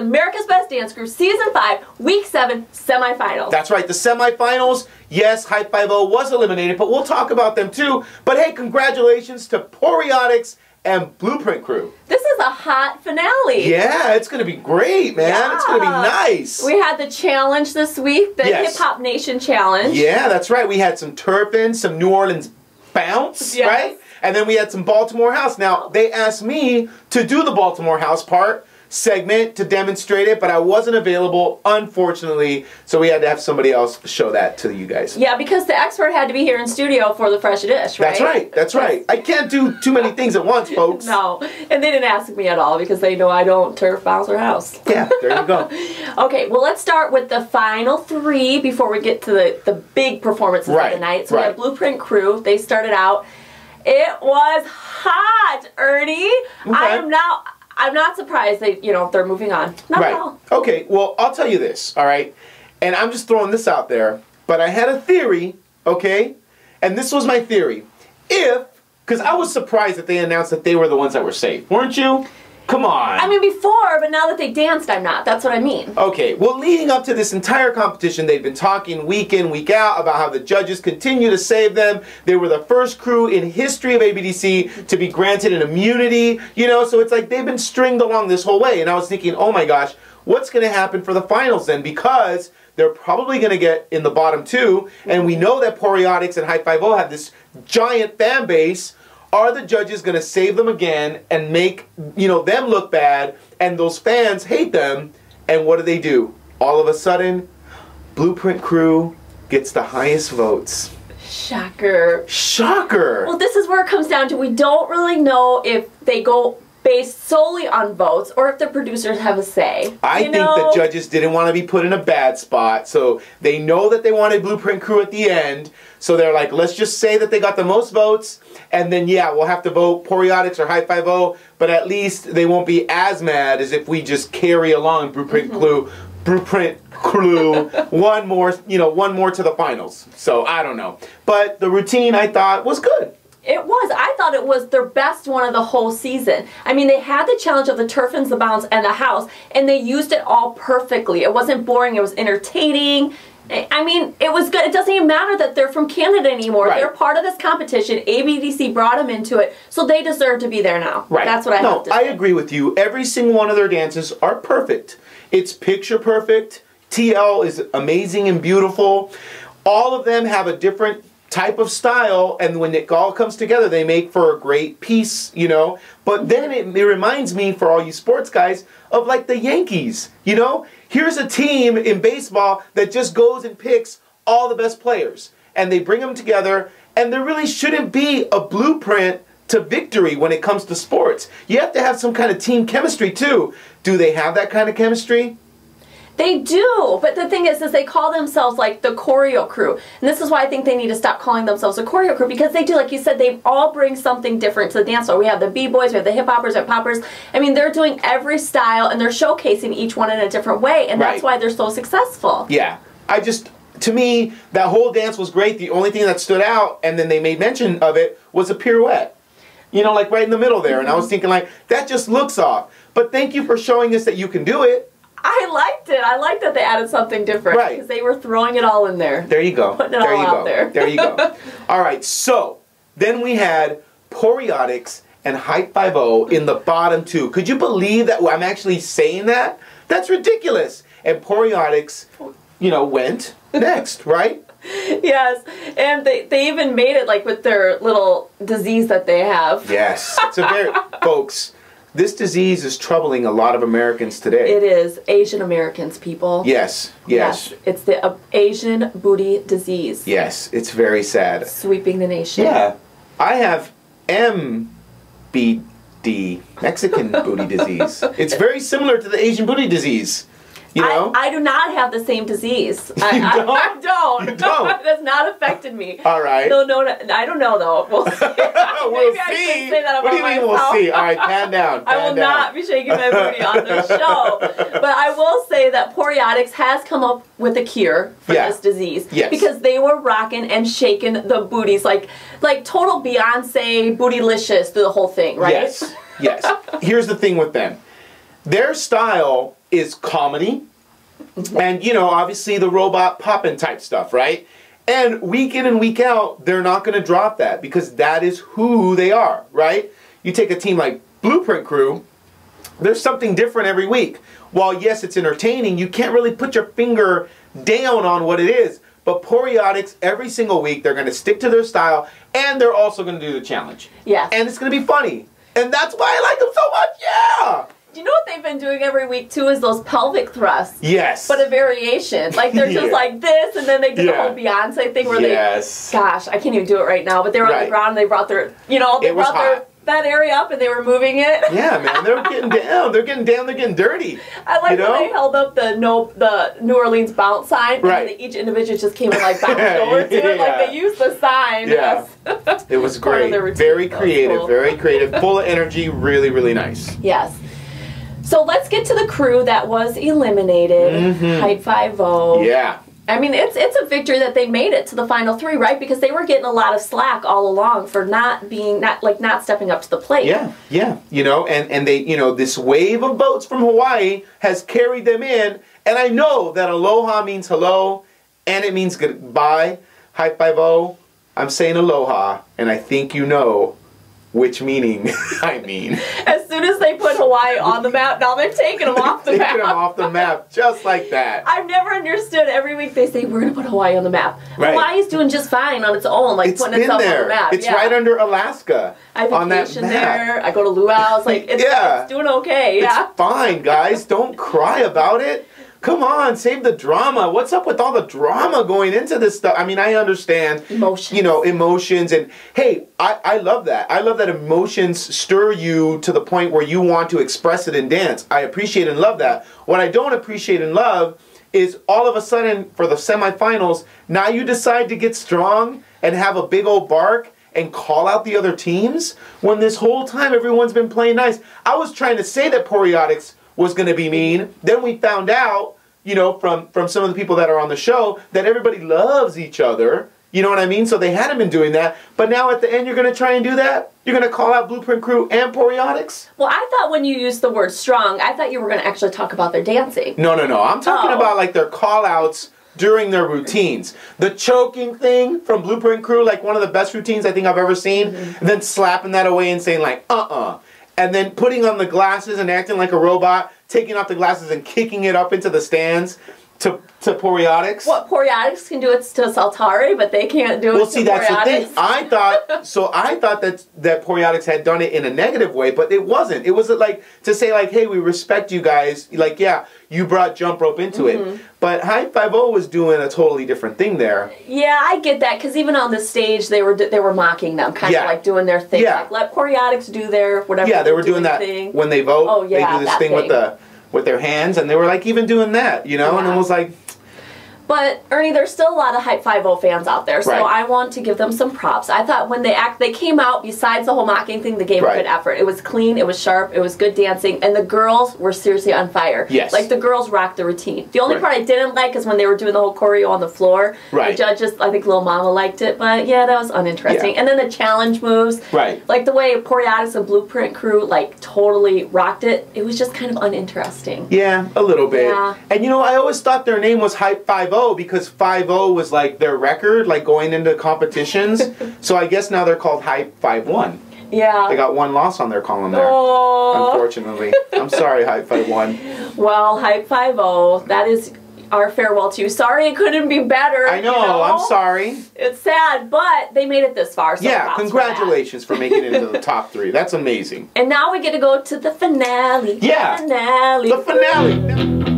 America's Best Dance Group Season 5, Week 7, Semifinals. That's right, the semifinals. Yes, Hype 5-0 was eliminated, but we'll talk about them too. But hey, congratulations to POREOTIX and Bluprint crew. This is a hot finale. Yeah, it's going to be great, man. Yeah. It's going to be nice. We had the challenge this week, the Hip Hop Nation Challenge. Yeah, that's right. We had some Turpin, some New Orleans bounce, right? And then we had some Baltimore House. Now, they asked me to do the Baltimore House segment to demonstrate it, but I wasn't available, unfortunately, so we had to have somebody else show that to you guys. Yeah, because the expert had to be here in studio for the Fresh Dish, right? That's right, that's right. I can't do too many things at once, folks. No, and they didn't ask me at all because they know I don't turf, bounce, or house. Yeah, there you go. Okay, well, let's start with the final 3 before we get to the big performances of the night. So we have Bluprint crew. They started out. It was hot, Ernie. Okay. I'm not surprised that, they're moving on. Not at all. Okay, well, I'll tell you this, all right? And I'm just throwing this out there, but I had a theory, okay? And this was my theory. Because I was surprised that they announced that they were the ones that were safe. Weren't you? Come on. I mean, before, but now that they danced, I'm not. That's what I mean. Okay, well, leading up to this entire competition, they've been talking week in, week out about how the judges continue to save them. They were the first crew in history of ABDC to be granted an immunity, so it's like they've been stringed along this whole way. And I was thinking, oh my gosh, what's going to happen for the finals then? Because they're probably going to get in the bottom 2, and we know that POREOTIX and Hype 5-0 have this giant fan base. Are the judges going to save them again and make, them look bad, and those fans hate them? And what do? All of a sudden, Bluprint crew gets the highest votes. Shocker. Shocker. Well, this is where it comes down to, we don't really know if they go based solely on votes or if the producers have a say. I think the judges didn't want to be put in a bad spot, so they know that they wanted Bluprint crew at the end, so they're like, let's just say that they got the most votes, and then yeah, we'll have to vote POREOTIX or Hype 5-0, but at least they won't be as mad as if we just carry along Bluprint crew one more to the finals. So I don't know, but the routine I thought was good. It was. I thought it was their best one of the whole season. I mean, they had the challenge of the turfins, the bounce, and the house, and they used it all perfectly. It wasn't boring. It was entertaining. I mean, it was good. It doesn't even matter that they're from Canada anymore. Right. They're part of this competition. ABDC brought them into it, so they deserve to be there now. Right. That's what I have to say. I agree with you. Every single one of their dances are perfect. It's picture perfect. TL is amazing and beautiful. All of them have a different type of style, and when it all comes together, they make for a great piece, But then it reminds me, for all you sports guys, of like the Yankees, Here's a team in baseball that just goes and picks all the best players, and they bring them together, and there really shouldn't be a blueprint to victory when it comes to sports. You have to have some kind of team chemistry too. Do they have that kind of chemistry? They do, but the thing is they call themselves like the choreo crew. And this is why I think they need to stop calling themselves a choreo crew, because they do, like you said, they all bring something different to the dance floor. We have the B-boys, we have the hip-hoppers, we have poppers. I mean, they're doing every style, and they're showcasing each one in a different way, and that's why they're so successful. Yeah. To me, that whole dance was great. The only thing that stood out, and then they made mention of it, was a pirouette. Like right in the middle there. And I was thinking, like, that just looks off. But thank you for showing us that you can do it. I liked it. I liked that they added something different. Right. Because they were throwing it all in there. There you go. Putting it all out there. There you go. All right. So, then we had POREOTIX and Hype 5-0 in the bottom 2. Could you believe that I'm actually saying that? That's ridiculous. And POREOTIX, went next, right? Yes, and they even made it like with their little disease that they have. Yes. It's a very... Folks... This disease is troubling a lot of Americans today. It is. Asian Americans, people. Yes, yes. It's the Asian booty disease. Yes, it's very sad. Sweeping the nation. Yeah. I have MBD, Mexican booty disease. It's very similar to the Asian booty disease. I do not have the same disease. I don't. You don't? It has not affected me. All right. No, I don't know, though. We'll see. We'll see. I shouldn't say that about what do you mean myself. We'll see? All right, pan down. I will not be shaking my booty on the show. But I will say that POREOTIX has come up with a cure for this disease. Yes. Because they were rocking and shaking the booties. Like total Beyonce bootylicious through the whole thing, right? Yes. Yes. Here's the thing with them. Their style is comedy. And, you know, obviously the robot poppin' type stuff, right? And week in and week out, they're not going to drop that because that is who they are, right? You take a team like Bluprint Crew, there's something different every week. While, yes, it's entertaining, you can't really put your finger down on what it is. But POREOTIX, every single week, they're going to stick to their style, and they're also going to do the challenge. Yeah. And it's going to be funny. And that's why I like them so much, yeah! You know what they've been doing every week, too, is those pelvic thrusts. Yes. But a variation. Like, they're just like this, and then they do the whole Beyonce thing where they... Gosh, I can't even do it right now, but they were on the ground, and they brought their... You know, they brought their... that area up and they were moving it. Yeah, man, they're getting down. They're getting down. They're getting dirty. I like when they held up the New Orleans bounce sign, and each individual just came and like bounced over to it. Like they used the sign. Yeah, yes. It was great. Very creative. Cool. Very creative. Full of energy. Really, really nice. Yes. So let's get to the crew that was eliminated. Hype 5-0. Yeah. I mean, it's a victory that they made it to the final 3, right? Because they were getting a lot of slack all along for not stepping up to the plate. Yeah, yeah. You know, and they, you know, this wave of boats from Hawaii has carried them in. And I know that aloha means hello, and it means goodbye. Hype 5-0, I'm saying aloha, and I think you know which meaning I mean. As soon as they put Hawaii on the map, now they're taking them off the map. Taking them off the map, just like that. I've never understood. Every week they say, we're going to put Hawaii on the map. Right. Hawaii's doing just fine on its own, like It's putting been itself there. on the map. It's right under Alaska. I on that vacation map. there. I go to luau's. Like, it's doing okay. Yeah. It's fine, guys. Don't cry about it. Come on, save the drama. What's up with all the drama going into this stuff? I mean, I understand, emotions. You know, emotions. And, hey, I love that. I love that emotions stir you to the point where you want to express it in dance. I appreciate and love that. What I don't appreciate and love is all of a sudden, for the semifinals, now you decide to get strong and have a big old bark and call out the other teams when this whole time everyone's been playing nice. I was trying to say that POREOTIX was going to be mean. Then we found out, you know, from some of the people that are on the show, that everybody loves each other. You know what I mean? So they hadn't been doing that. But now at the end, you're going to try and do that? You're going to call out Bluprint Crew and POREOTIX? Well, I thought when you used the word strong, I thought you were going to actually talk about their dancing. No. I'm talking about like their call outs during their routines. The choking thing from Bluprint Crew, like one of the best routines I think I've ever seen. And then slapping that away and saying like, and then putting on the glasses and acting like a robot, taking off the glasses and kicking it up into the stands to POREOTIX. What, POREOTIX can do it to Saltari, but they can't do it to POREOTIX? Well, see, that's the thing. I thought that POREOTIX had done it in a negative way, but it wasn't. It was like to say like, hey, we respect you guys. Like, yeah, you brought jump rope into it. But Hype 5-0 was doing a totally different thing there. Yeah, I get that, because even on the stage, they were mocking them, kind of like doing their thing. Yeah. Like, let POREOTIX do their whatever. Yeah, they were doing that thing. when they vote. Oh, yeah, they do this thing with their hands, and they were like even doing that, you know, and it was like. But, Ernie, there's still a lot of Hype 5-0 fans out there, so I want to give them some props. I thought when they came out, besides the whole mocking thing, they gave a good effort. It was clean, it was sharp, it was good dancing, and the girls were seriously on fire. Yes. Like, the girls rocked the routine. The only part I didn't like is when they were doing the whole choreo on the floor. The judges, I think Lil Mama liked it, but yeah, that was uninteresting. And then the challenge moves. Like, the way POREOTIX and Bluprint Crew, like, totally rocked it, it was just kind of uninteresting. Yeah, a little bit. Yeah. And, you know, I always thought their name was Hype 5-0 because 5-0 was like their record, like going into competitions. So I guess now they're called Hype 5-1. Yeah. They got one loss on their column there. Unfortunately. I'm sorry, Hype 5-1. Well, Hype 5-0, that is our farewell to you. Sorry it couldn't be better. I know, I'm sorry. It's sad, but they made it this far. So yeah, congratulations for making it into the top 3. That's amazing. And now we get to go to the finale. Yeah. The finale. The finale.